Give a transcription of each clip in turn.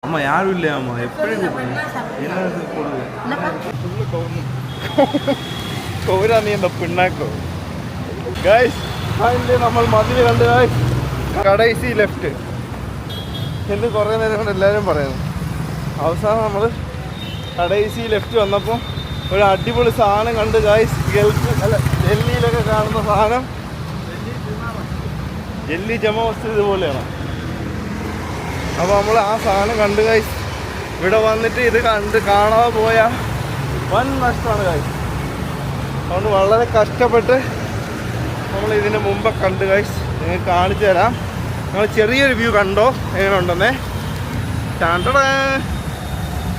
அம்மா யாரும் இல்லையா அம்மா எப்படி കോരാ നീ എന്താ പിണ്ണാക്കോ ഗൈസ് അതിൻ്റെ നമ്മൾ മതിൽ കണ്ട് ഗൈസ് കടൈസി ലെഫ്റ്റ് എന്ന് കുറേ നേരം കൊണ്ട് എല്ലാവരും പറയുന്നു. അവസാനം നമ്മൾ കടൈസി ലെഫ്റ്റ് വന്നപ്പോൾ ഒരു അടിപൊളി സാധനം കണ്ട് ഗൈസ് ഗൾഫ് അല്ല ഡൽഹിയിലൊക്കെ കാണുന്ന സാധനം ഡൽഹി ജമാ മസ്ജിദ് ഇതുപോലെയാണ്. അപ്പോൾ നമ്മൾ ആ സാധനം കണ്ട് ഗൈസ് ഇവിടെ വന്നിട്ട് ഇത് കണ്ട് കാണാതെ പോയാൽ വൻ നഷ്ടമാണ് ഗൈസ്. അതുകൊണ്ട് വളരെ കഷ്ടപ്പെട്ട് നമ്മൾ ഇതിന് മുമ്പ് കണ്ട് ഗൈസ് നിങ്ങൾക്ക് കാണിച്ചു തരാം. നിങ്ങൾ ചെറിയൊരു വ്യൂ കണ്ടോ എങ്ങനെ ഉണ്ടെന്നേ.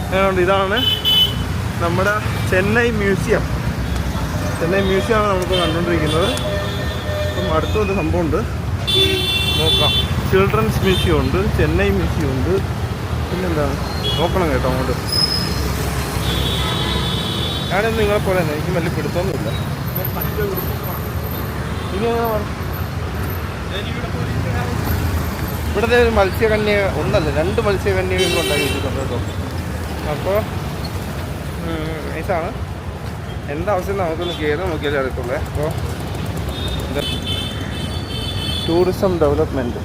എങ്ങനെയുണ്ട്? ഇതാണ് നമ്മുടെ ചെന്നൈ മ്യൂസിയം. ചെന്നൈ മ്യൂസിയമാണ് നമ്മളിപ്പോൾ കണ്ടുകൊണ്ടിരിക്കുന്നത്. അപ്പം അടുത്തൊരു സംഭവമുണ്ട് നോക്കാം. ചിൽഡ്രൻസ് മ്യൂസിയം ഉണ്ട്, ചെന്നൈ മ്യൂസിയം ഉണ്ട്, പിന്നെന്താണ് നോക്കണം കേട്ടോ അങ്ങോട്ട്. ഞാനൊന്നും നിങ്ങളെ പോലെ തന്നെ എനിക്ക് വലിയ പിടുത്തൊന്നുമില്ല. ഇനി ഇവിടുത്തെ ഒരു മത്സ്യകന്യ ഒന്നല്ല 2 മത്സ്യകന്യകൾ ഉണ്ടാക്കി വെച്ചിട്ടുണ്ട് കേട്ടോ. അപ്പോൾ നൈസാണ്. എന്താവശ്യം നമുക്കൊന്ന് കയറി നോക്കിയാലേ അറിയത്തുള്ളൂ. അപ്പോൾ ടൂറിസം ഡെവലപ്മെൻറ്റ്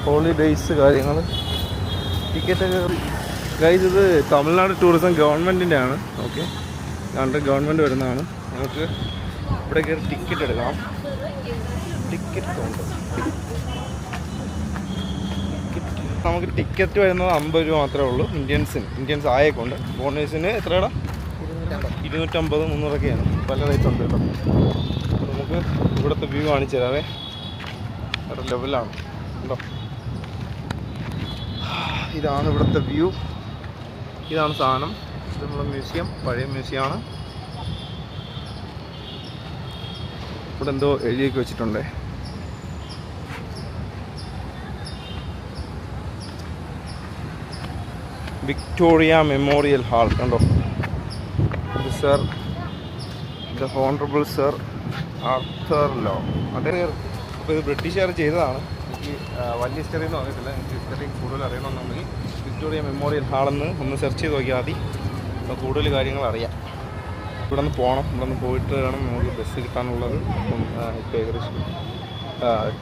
ഹോളിഡേയ്സ് കാര്യങ്ങൾ ടിക്കറ്റൊക്കെ ഗൈസ് ഇത് തമിഴ്നാട് ടൂറിസം ഗവൺമെൻറ്റിൻ്റെ ആണ്. ഓക്കെ കണ്ട് ഗവൺമെൻറ് വരുന്നതാണ്. നമുക്ക് ഇവിടെ കയറി ടിക്കറ്റ് എടുക്കണം. ടിക്കറ്റ് ഉണ്ട്. നമുക്ക് ടിക്കറ്റ് വരുന്നത് 50 രൂപ മാത്രമേ ഉള്ളൂ. ഇന്ത്യൻസ് ആയേക്കൊണ്ട്. ഫോറിനേഴ്സിന് എത്രയാണ്? 250, 300ഒക്കെയാണ്. പല റേറ്റ് ഉണ്ട് കേട്ടോ. നമുക്ക് ഇവിടുത്തെ വ്യൂ കാണിച്ചു തരാവേ. വേറെ ലെവലാണ് കേട്ടോ. ഇതാണ് ഇവിടുത്തെ വ്യൂ. ഇതാണ് സാധനം. ഇത് നമ്മുടെ മ്യൂസിയം, പഴയ മ്യൂസിയമാണ്. ഇവിടെ എന്തോ എഴുതിയൊക്കെ വെച്ചിട്ടുണ്ട്. വിക്ടോറിയ മെമ്മോറിയൽ ഹാൾ കണ്ടോ. ഇത് sir the honourable sir Arthur Law. അതേ. അപ്പോൾ ഇത് ബ്രിട്ടീഷുകാർ ചെയ്തതാണ്. എനിക്ക് വലിയ ഹിസ്റ്ററി ഒന്നും അറിയത്തില്ല. എനിക്ക് ഹിസ്റ്ററി കൂടുതൽ അറിയണമെന്നുണ്ടെങ്കിൽ വിക്ടോറിയ മെമ്മോറിയൽ ഹാളെന്ന് ഒന്ന് സെർച്ച് ചെയ്ത് നോക്കിയാൽ മതി. അപ്പോൾ കൂടുതൽ കാര്യങ്ങൾ അറിയാം. ഇവിടെ നിന്ന് പോകണം. ഇവിടെ നിന്ന് പോയിട്ട് വേണം നമുക്ക് ബസ് കിട്ടാനുള്ളത്. അപ്പം ഇപ്പോൾ ഏകദേശം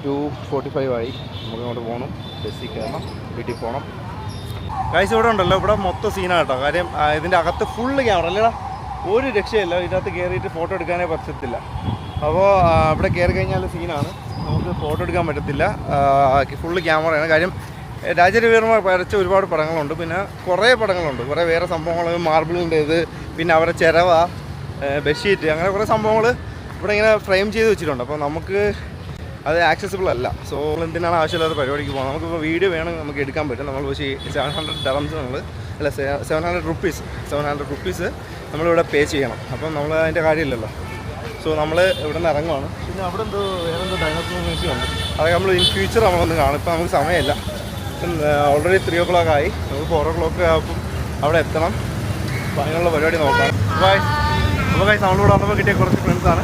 2:45 ആയി. നമുക്ക് അങ്ങോട്ട് പോകണം. ബസ്സിൽ കയറണം, വീട്ടിൽ പോകണം. കാഴ്ച ഇവിടെ ഉണ്ടല്ലോ. ഇവിടെ മൊത്തം സീനാണ് കേട്ടോ. കാര്യം ഇതിൻ്റെ അകത്ത് ഫുള്ള് ക്യാമറ അല്ലേടാ. ഒരു രക്ഷയില്ല. ഇതിനകത്ത് കയറിയിട്ട് ഫോട്ടോ എടുക്കാനേ പറ്റത്തില്ല. അപ്പോൾ ഇവിടെ കയറി കഴിഞ്ഞാൽ സീനാണ്. നമുക്ക് ഫോട്ടോ എടുക്കാൻ പറ്റത്തില്ല. ഫുള്ള് ക്യാമറയാണ്. കാര്യം രാജരവിവർമ്മ വരച്ച ഒരുപാട് പടങ്ങളുണ്ട്. പിന്നെ കുറേ പടങ്ങളുണ്ട്. കുറേ വേറെ സംഭവങ്ങൾ, മാർബിളിൻ്റെ ഇത്, പിന്നെ അവരുടെ ചിരവ, ബെഡ്ഷീറ്റ്, അങ്ങനെ കുറേ സംഭവങ്ങൾ ഇവിടെ ഇങ്ങനെ ഫ്രെയിം ചെയ്ത് വെച്ചിട്ടുണ്ട്. അപ്പോൾ നമുക്ക് അത് ആക്സസിബിൾ അല്ല. സോ എന്തിനാണ് ആവശ്യമില്ലാത്ത പരിപാടിക്ക് പോകുന്നത്. നമുക്കിപ്പോൾ വീഡിയോ വേണമെങ്കിൽ നമുക്ക് എടുക്കാൻ പറ്റും. നമ്മൾ പക്ഷേ 700 dirhams നമ്മൾ അല്ല 700 റുപ്പീസ് നമ്മളിവിടെ പേ ചെയ്യണം. അപ്പം നമ്മൾ അതിൻ്റെ കാര്യമില്ലല്ലോ. സോ നമ്മൾ ഇവിടെ നിന്ന് ഇറങ്ങുവാണ്. പിന്നെ അവിടെ വേറെന്തോ ഡൈനോസർ മ്യൂസിയം ഉണ്ട്. അതൊക്കെ നമ്മൾ ഇൻ ഫ്യൂച്ചർ നമ്മളൊന്ന് കാണും. ഇപ്പം നമുക്ക് സമയമില്ല. ഓൾറെഡി 3 o'clock ആയി. നമുക്ക് 4 o'clock ആകുമ്പം അവിടെ എത്തണം. അപ്പോൾ അതിനുള്ള പരിപാടി നോക്കാം. അപ്പോൾ ഗൈസ് നമ്മളിവിടെ വന്നപ്പോൾ കിട്ടിയ കുറച്ച് ഫ്രണ്ട്സാണ്.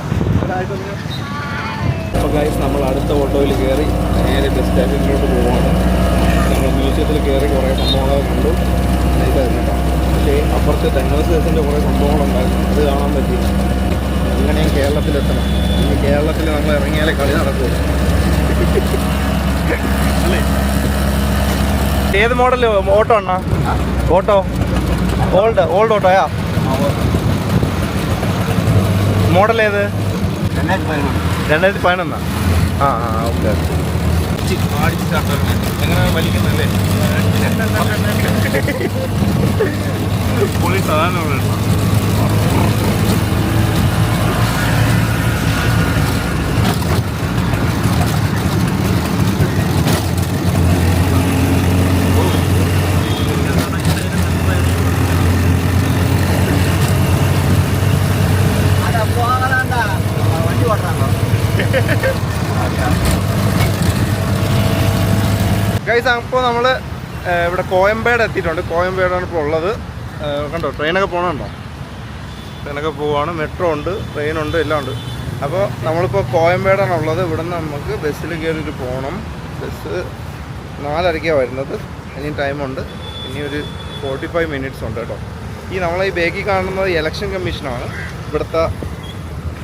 അപ്പോൾ ഗൈസ് നമ്മൾ അടുത്ത ഓട്ടോയിൽ കയറി നേരെ ബസ് സ്റ്റാൻഡിലോട്ട് പോവുകയാണ്. നമ്മൾ മ്യൂസിയത്തിൽ കയറി കുറേ സംഭവങ്ങളൊക്കെ കണ്ടു. നൈസായിരുന്നു കേട്ടോ. പക്ഷേ അപ്പുറത്ത് ഡൈനോസേഴ്സിൻ്റെ കുറേ സംഭവങ്ങളുണ്ടായിരുന്നു. അത് കാണാൻ പറ്റി. എങ്ങനെയും കേരളത്തിലെത്തണം. ഇനി കേരളത്തിൽ നമ്മൾ ഇറങ്ങിയാലേ കളി നടക്കുള്ളൂ അല്ലേ. ഏത് മോഡൽ ഓട്ടോ അണ്ണാ? ഓട്ടോ ഓൾഡ് ഓട്ടോയാ? മോഡൽ ഏത്? 2011. ആ ഓക്കെ. എങ്ങനെ വലിക്കുന്നല്ലേ? പൊളി സാധനം. ഗൈസ് അപ്പോൾ നമ്മൾ ഇവിടെ കോയമ്പേട് എത്തിയിട്ടുണ്ട്. കോയമ്പേടാണ് ഇപ്പോൾ ഉള്ളത്. കണ്ടോ ട്രെയിനൊക്കെ പോകണുണ്ടോ? ട്രെയിനൊക്കെ പോവുകയാണ്. മെട്രോ ഉണ്ട്, ട്രെയിനുണ്ട്, എല്ലാം ഉണ്ട്. അപ്പോൾ നമ്മളിപ്പോൾ കോയമ്പേടാണ് ഉള്ളത്. ഇവിടെ നിന്ന് നമുക്ക് ബസ്സിൽ കയറിയിട്ട് പോകണം. ബസ് 4:30 വരുന്നത്. ഇനിയും ടൈമുണ്ട്. ഇനി ഒരു 45 മിനിറ്റ്സ് ഉണ്ട് കേട്ടോ. ഈ നമ്മളെ ഈ ബാക്കിൽ കാണുന്നത് ഇലക്ഷൻ കമ്മീഷനാണ്. ഇവിടുത്തെ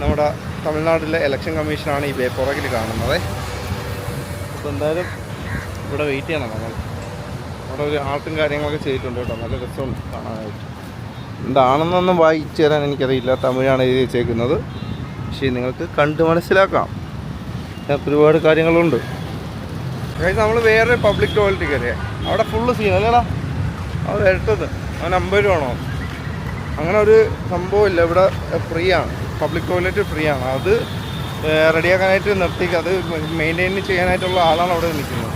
നമ്മുടെ തമിഴ്നാട്ടിലെ ഇലക്ഷൻ കമ്മീഷനാണ് ഈ പുറകിൽ കാണുന്നത്. അപ്പോൾ എന്തായാലും ഇവിടെ വെയിറ്റ് ചെയ്യണം നമ്മൾ. അവിടെ ഒരു ആർട്ടും കാര്യങ്ങളൊക്കെ ചെയ്തിട്ടുണ്ട് കേട്ടോ. നല്ല രസമുണ്ട് കാണാനായിട്ട്. എന്താണെന്നൊന്നും വായിച്ചു തരാൻ എനിക്കറിയില്ല. തമിഴാണ് എഴുതി വെച്ചേക്കുന്നത്. പക്ഷേ നിങ്ങൾക്ക് കണ്ട് മനസ്സിലാക്കാം. അതിനകത്ത് ഒരുപാട് കാര്യങ്ങളുണ്ട്. നമ്മൾ വേറെ പബ്ലിക് ടോയ്ലറ്റ് കയറിയേ. അവിടെ ഫുള്ള് സീൻ അല്ലേടാ. അത് എടുത്തത് അവൻ 50 രൂപ ആണോ? അങ്ങനെ ഒരു സംഭവമില്ല. ഇവിടെ ഫ്രീ ആണ്. പബ്ലിക് ടോയ്ലറ്റ് ഫ്രീ ആണ്. അത് റെഡിയാക്കാനായിട്ട് നിർത്തിക്കുക. അത് മെയിൻറ്റെയിൻ ചെയ്യാനായിട്ടുള്ള ആളാണ് അവിടെ നിൽക്കുന്നത്.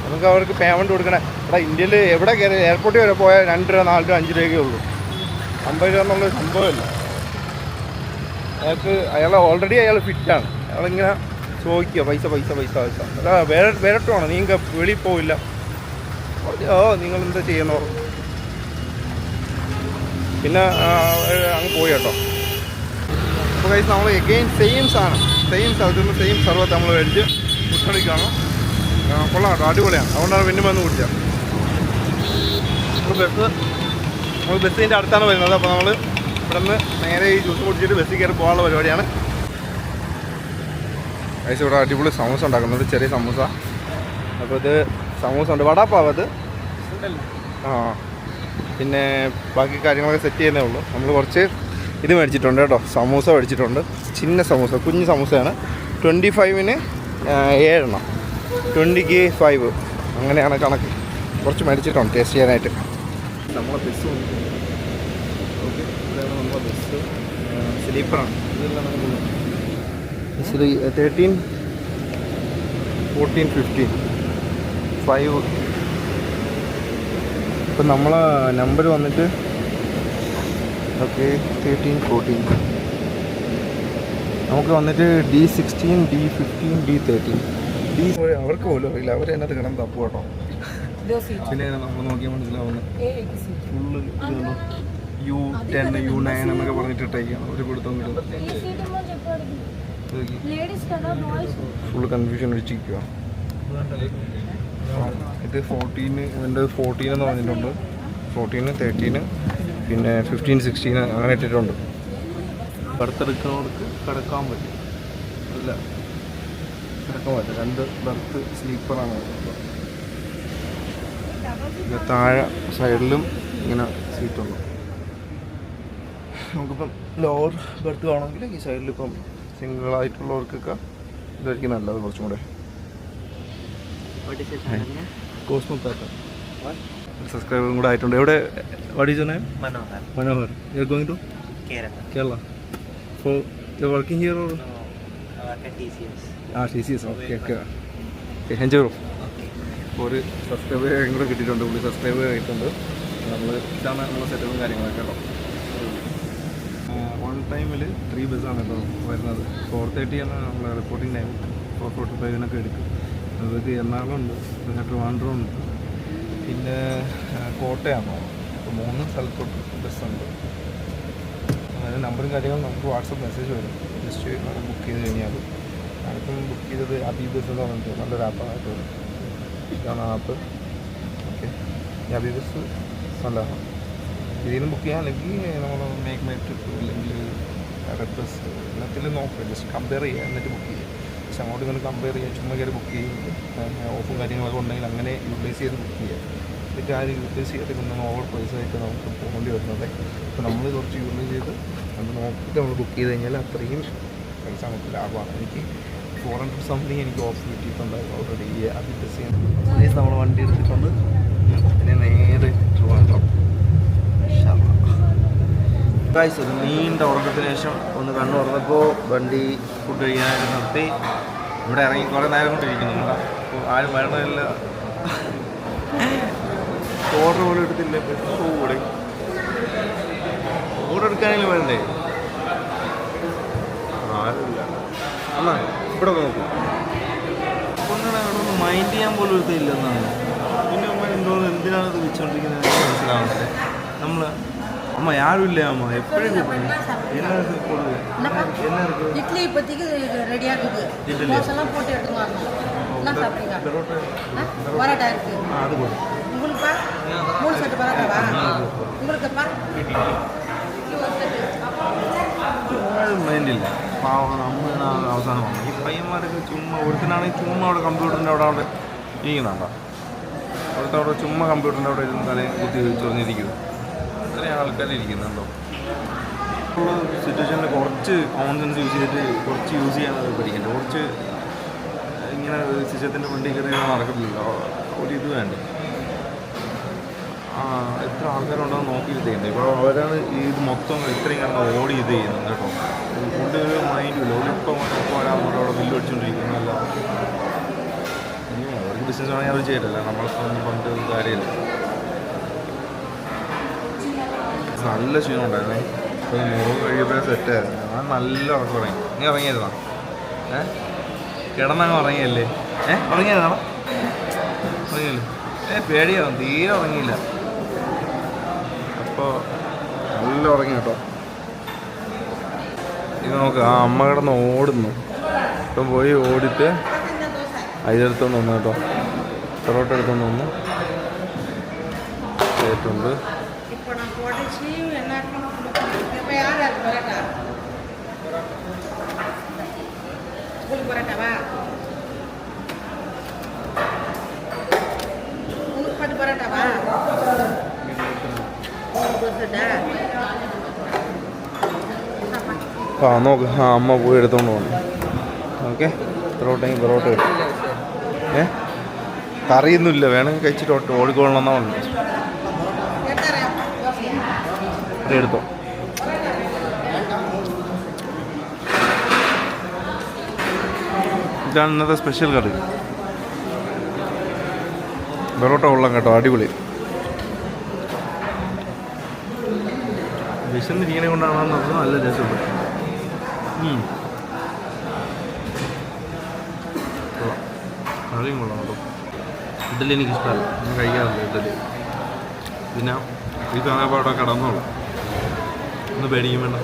നമുക്ക് അവർക്ക് പേയ്മെൻറ്റ് കൊടുക്കണേ. ഇവിടെ ഇന്ത്യയിൽ എവിടെ കയറി എയർപോർട്ടിൽ വരെ പോയാൽ 2 രൂപ 4 രൂപ 5 രൂപയൊക്കെ ഉള്ളൂ. 50 രൂപ എന്നുള്ളൊരു സംഭവമില്ല. അയാൾ ഓൾറെഡി അയാൾ ഫിറ്റാണ്. അയാളിങ്ങനെ ചോദിക്കുക പൈസ അല്ല വേറിട്ടുവാണ്. നീ വെളിയിൽ പോവില്ല. നിങ്ങൾ എന്താ ചെയ്യുന്നോ? പിന്നെ അങ്ങ് പോയി കേട്ടോ. അപ്പോൾ കഴിച്ച് നമ്മൾ എഗെയിൻ സെയിം സ്ഥലത്ത് നിന്ന് സെയിം സർവത്ത് നമ്മൾ മേടിച്ച് കുട്ടടിക്കാണ്. കൊള്ളാം കേട്ടോ, അടിപൊളിയാണ്. അതുകൊണ്ടാണ് പിന്നെ വന്ന് കുടിച്ചത്. നമ്മൾ ബസ്സിൻ്റെ അടുത്താണ് വരുന്നത്. അപ്പോൾ നമ്മൾ ഇവിടെ നിന്ന് നേരെ ഈ ജ്യൂസ് കുടിച്ചിട്ട് ബസ്സിൽ കയറി പോകാനുള്ള പരിപാടിയാണ്. കഴിച്ച് ഇവിടെ അടിപൊളി സമൂസ ഉണ്ടാക്കുന്നത്, ചെറിയ സമൂസ. അപ്പോൾ ഇത് സമൂസ ഉണ്ട്, വടാപ്പാവ് അത്. പിന്നെ ബാക്കി കാര്യങ്ങളൊക്കെ സെറ്റ് ചെയ്യുന്നേ ഉള്ളൂ. നമ്മൾ കുറച്ച് ഇത് മേടിച്ചിട്ടുണ്ട് കേട്ടോ, സമൂസ മേടിച്ചിട്ടുണ്ട്. ചിന്ന സമൂസ, കുഞ്ഞ് സമൂസയാണ്. 25-ന് 7 20-ക്ക് 5 അങ്ങനെയാണ് കണക്ക്. കുറച്ച് മേടിച്ചിട്ടുണ്ട് ടേസ്റ്റ് ചെയ്യാനായിട്ട്. നമ്മളെ ബസ് ഓക്കെ, ഇതാണ് നമ്മളെ ബസ്. സ്ലീപ്പറാണ്. ഇതെല്ലാം ബസ്സിൽ 13, 14, 15, 5. ഇപ്പം നമ്മളെ നമ്പർ വന്നിട്ട് ഓക്കെ 13, 14. നമുക്ക് വന്നിട്ട് D16, D15, D13. അവർക്ക് പോലും അറിയില്ല. അവരെന്നത് കിടന്ന് തപ്പു കേട്ടോ. പിന്നെ നമ്മൾ നോക്കിയാൽ മനസ്സിലാവുന്നത് ഫുള്ള് U10, U9 എന്നൊക്കെ പറഞ്ഞിട്ടിട്ടേക്കാണ് ഒരു കൊടുത്തൊന്നും. Full confusion അടിച്ചിരിക്കുക. ഇത് 14 ഇവൻ്റെ 14 എന്ന് പറഞ്ഞിട്ടുണ്ട്. 14, 13, പിന്നെ 15, 16 അങ്ങനെ ഇട്ടിട്ടുണ്ട്. ബർത്തെടുക്കുന്നവർക്ക് കിടക്കാൻ പറ്റും. അല്ല കിടക്കാൻ പറ്റും. 2 ബർത്ത് സ്ലീപ്പറാണ്. പിന്നെ താഴെ സൈഡിലും ഇങ്ങനെ സീറ്റുണ്ട്. നമുക്കിപ്പം ലോവർ ബർത്ത് വേണമെങ്കിൽ ഈ സൈഡിലിപ്പം സിംഗിളായിട്ടുള്ളവർക്കൊക്കെ ഇതായിരിക്കും നല്ലത്. കുറച്ചും കൂടെ കോസ്മോപാത്ത് സബ്സ്ക്രൈബറും കൂടെ ആയിട്ടുണ്ട്. എവിടെ what is your name? Manohar. You are going to Kerala for you working here or TCS? Okay. Enjoy. ഒരു സബ്സ്ക്രൈബർ കൂടെ കിട്ടിയിട്ടുണ്ട്. പുള്ളി സബ്സ്ക്രൈബ് ആയിട്ടുണ്ട്. നമ്മൾ ഇതാണ് നമ്മളെ സെറ്റപ്പും കാര്യങ്ങളൊക്കെ കേട്ടോ. വൺ ടൈമിൽ 3 ബസ്സാണ് കേട്ടോ വരുന്നത്. 4:30 ആണ് നമ്മളെ റിപ്പോർട്ടിംഗ് ടൈം. 4:45 എടുക്കും. അതൊക്കെ എറണാകുളം ഉണ്ട്, പിന്നെ ട്രിവാൻഡ്രം ഉണ്ട്, പിന്നെ കോട്ടയാണ്. അപ്പോൾ 3 സ്ഥലത്തോട്ട് ബസ്സുണ്ട്. അതായത് നമ്പറും കാര്യങ്ങളും നമുക്ക് വാട്സപ്പ് മെസ്സേജ് വരും. ജസ്റ്റ് നമ്മൾ ബുക്ക് ചെയ്ത് കഴിഞ്ഞാൽ ഞാനിപ്പം ബുക്ക് ചെയ്തത് അബി ബസ് എന്ന് പറഞ്ഞിട്ട് നല്ലൊരു ആപ്പായിട്ട് വരും. ഇതാണ് ആപ്പ്. ഓക്കെ, ഈ അബി ബസ് നല്ലതാണ്. ഇതിൽ നിന്ന് ബുക്ക് ചെയ്യാൻ, അല്ലെങ്കിൽ നമ്മൾ മേക്ക് മൈ ട്രിപ്പ് അല്ലെങ്കിൽ റെഡ് ബസ് എല്ലാത്തിലും നോക്കുക. ജസ്റ്റ് കമ്പയർ ചെയ്യുക, എന്നിട്ട് ബുക്ക് ചെയ്യുക. പക്ഷെ അങ്ങോട്ട് ഇങ്ങനെ കമ്പയർ ചെയ്യുക, ചുമ്മാ കയറി ബുക്ക് ചെയ്യുക. ഓഫും കാര്യങ്ങളൊക്കെ ഉണ്ടെങ്കിൽ അങ്ങനെ യൂട്ടിലൈസ് ചെയ്ത് ബുക്ക് ചെയ്യുക. എന്നിട്ട് ആരും യൂട്ടിലൈസ് ചെയ്തിട്ട് പിന്നെ ഓവർ പ്രൈസ് ആയിട്ട് നമുക്ക് പോകേണ്ടി വരുന്നത്. അപ്പോൾ നമ്മൾ കുറച്ച് യൂട്ടിലൈസ് ചെയ്ത് നമ്മൾ നോക്കിയിട്ട് നമ്മൾ ബുക്ക് ചെയ്ത് കഴിഞ്ഞാൽ അത്രയും പൈസ നമുക്ക് ലാഭമാണ്. എനിക്ക് 400 സംതിങ് എനിക്ക് ഓഫ് കിട്ടിയിട്ടുണ്ടായിരുന്നു ഓൾറെഡി ഈ അബി ബസ് ചെയ്യുന്നത്. നമ്മൾ വണ്ടി എടുത്തിട്ടുണ്ട്. പിന്നെ നേരെ ട്രിവാൻഡ്രം. ഗൈസ്, ഒരു നീണ്ട ഉറക്കത്തിന് ശേഷം ഒന്ന് കണ്ണു തുറന്നപ്പോൾ വണ്ടി ഫുഡ് കഴിക്കാനായിട്ട് നിർത്തി. ഇവിടെ ഇറങ്ങി കുറേ നേരം കൊണ്ടിരിക്കുന്നു. അപ്പോൾ ആരും വരണമില്ല. ഓർഡർ പോലും എടുത്തില്ല. ഓർഡർ എടുക്കാനെങ്കിലും വേണ്ടേ? ആരുമില്ല. എന്നാ ഇവിടെ നോക്കും. കൊണ്ടാണ് അവിടെ ഒന്ന് മൈൻഡ് ചെയ്യാൻ പോലും എടുത്തില്ല എന്നാണ്. പിന്നെ അമ്മ എന്തോന്ന് എന്തിനാണ് ഇത് വെച്ചുകൊണ്ടിരിക്കുന്നത് മനസ്സിലാവുന്നത്. നമ്മൾ அம்மா யாரும் இல்லையா அம்மா? எப்படி என்ன இருக்கு போடுது? என்ன இருக்கு? இட்லி இப்போதைக்கு ரெடியா இருக்குது. தோசைலாம் போட்டு எடுத்துட்டு வரணும். என்ன சாப்பிடுங்க? பரோட்டா இருக்கு. அது போடு. മൈൻഡില്ല പാവമാണ് അമ്മയാണ് അവസാനം വന്നത്. ഈ പയ്യന്മാരൊക്കെ ചുമ്മാ ഒരുത്തനാണെങ്കിൽ ചുമ്മാ അവിടെ കമ്പ്യൂട്ടറിൻ്റെ അവിടെ ഇരിക്കുന്നുണ്ടോ, അവിടുത്തെ അവിടെ ചുമ്മാ കമ്പ്യൂട്ടറിൻ്റെ അവിടെ ഇരുന്ന് തലയും കുത്തി ചൊറിഞ്ഞിരിക്കും. ഇത്രയും ആൾക്കാർ ഇരിക്കുന്നുണ്ടോ. സിറ്റുവേഷനിൽ കുറച്ച് കോമൺ സെൻസ് യൂസ് ചെയ്തിട്ട് കുറച്ച് യൂസ് ചെയ്യാൻ പഠിക്കണ്ട. കുറച്ച് ഇങ്ങനെ സിസ്റ്റത്തിൻ്റെ വണ്ടി കയറി നടക്കില്ലല്ലോ, ഒരിത് വേണ്ട. എത്ര ആൾക്കാരുണ്ടെന്ന് നോക്കിയിട്ട് ചെയ്യുന്നത്. ഇപ്പോൾ അവരാണ് ഇത് മൊത്തം ഇത്രയും കാരണം ഓടി ഇത് ചെയ്യുന്നത് കേട്ടോ. ഫുഡ് ഒരു മൈൻഡില്ല. ഒരിപ്പം ഒരാളുടെ അവിടെ ബില്ല് അടിച്ചുകൊണ്ടിരിക്കുന്നതല്ല. അവർക്ക് ബിസിനസ് ആണെങ്കിൽ അവർ ചെയ്തിട്ടില്ല, നമ്മൾക്കൊന്നും പണ്ട് കാര്യമില്ല. നല്ല ക്ഷീണം ഉണ്ടായിരുന്നേ. ഇപ്പോൾ മുഖം കഴിയുമ്പോഴേ സെറ്റായിരുന്നു. ഞാൻ നല്ല ഉറക്കം ഉറങ്ങി. നീ ഉറങ്ങിയിരുന്നോ? കിടന്നങ്ങ് ഉറങ്ങിയല്ലേ? ഉറങ്ങിയതാണോ? ഉറങ്ങിയല്ലേ? പേടിയാവും, തീരെ ഉറങ്ങിയില്ല. അപ്പോൾ നല്ല ഉറങ്ങി കേട്ടോ. ഇത് നോക്ക്, ആ അമ്മ കിടന്ന് ഓടുന്നു. ഇപ്പം പോയി ഓടിയിട്ട് അതിലെടുത്തോണ്ട് വന്നു കേട്ടോ. പൊറോട്ട എടുത്തോണ്ട് വന്നു. കേട്ടുണ്ട്. ആ നോക്ക്, ആ അമ്മ പോയി എടുത്തോണ്ട് പോകണം. ഓക്കെ, പൊറോട്ടയും പൊറോട്ട കിട്ടും. കറിയൊന്നുമില്ല, വേണമെങ്കിൽ കഴിച്ചിട്ട് ഓടിക്കൊള്ളണമെന്നാ ഉണ്ട്. എടുത്തോ. ഇതാണ് ഇന്നത്തെ സ്പെഷ്യൽ കറി. പൊറോട്ട കൊള്ളാം കേട്ടോ, അടിപൊളി. വിശന്നിരിക്കണെ കൊണ്ടാണെന്ന് പറഞ്ഞാൽ നല്ല രസമുണ്ട്. കൊള്ളാം, കറിയും കൊള്ളാം കേട്ടോ. ഇഡലി എനിക്കിഷ്ടമല്ല, ഞാൻ കഴിക്കാറില്ല ഇഡലി. പിന്നെ ഈ കാണാപ്പോൾ അവിടെ കിടന്നോളൂ, ഒന്ന് പേടിക്കും വേണ്ട.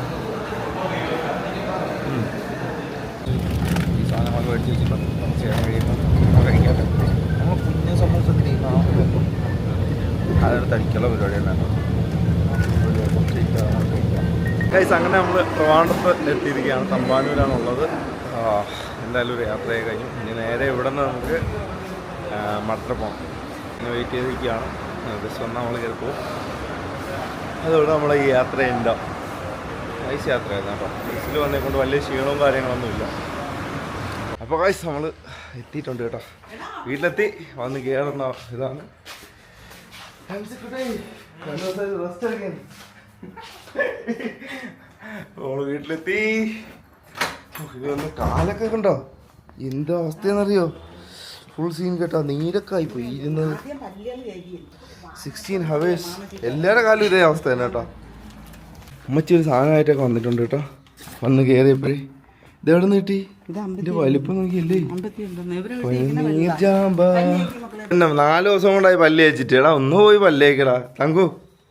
ഈ സാധനങ്ങളൊക്കെ മേടിച്ച് വെച്ചിട്ടുണ്ട്, കുറച്ച് നേരം കഴിയുമ്പോൾ നമ്മൾ കഴിക്കാതെ നമ്മൾ കുഞ്ഞ സമൂസത്തിന് അതെടുത്ത് അടിക്കുള്ള പരിപാടിയാണ്. ഗൈസ്, അങ്ങനെ നമ്മൾ ട്രിവാൻഡ്രത്ത് എത്തിയിരിക്കുകയാണ്. തമ്പാനൂരാണുള്ളത്. എന്തായാലും ഒരു യാത്രയായി കഴിഞ്ഞു. ഇനി നേരെ ഇവിടെ നിന്ന് നമുക്ക് മട്ടര പോകണം. ഇനി വെയിറ്റ് ചെയ്തിരിക്കുകയാണ്. ബസ് വന്നാൽ നമ്മൾ കയറി പോകും. അതോടെ നമ്മളെ ഈ യാത്ര ഉണ്ടാവും. നൈസ് യാത്രയായിരുന്നു കേട്ടോ. ബസ്സിൽ വന്നേക്കൊണ്ട് വലിയ ക്ഷീണവും കാര്യങ്ങളൊന്നുമില്ല. അപ്പോൾ ഗൈസ്, നമ്മൾ എത്തിയിട്ടുണ്ട് കേട്ടോ. വീട്ടിലെത്തി വന്ന് കയറുന്ന ഇതാണ്. നമ്മള് വീട്ടിലെത്തി. ഇതൊന്ന് കാലൊക്കെ കണ്ടോ എന്താ അവസ്ഥയെന്നറിയോ? ഫുൾ സീൻ കേട്ടോ. നീരൊക്കെ ആയിപ്പോയി ഇരുന്നത്. 16 hours. എല്ലാവരുടെ കാലം ഇതേ അവസ്ഥ തന്നെ കേട്ടോ. അമ്മച്ചി ഒരു സാധനമായിട്ടൊക്കെ വന്നിട്ടുണ്ട് കേട്ടോ. വന്ന് കയറിയപ്പോഴേ ഇതെവിടെ നിന്ന് കിട്ടി? ഇതിന്റെ വലിപ്പം നോക്കിയല്ലേ. 4 ദിവസം കൊണ്ടായി പല്ല് വെച്ചിട്ട്. എടാ ഒന്ന് പോയി പല്ല് തേക്കടാ തങ്കു.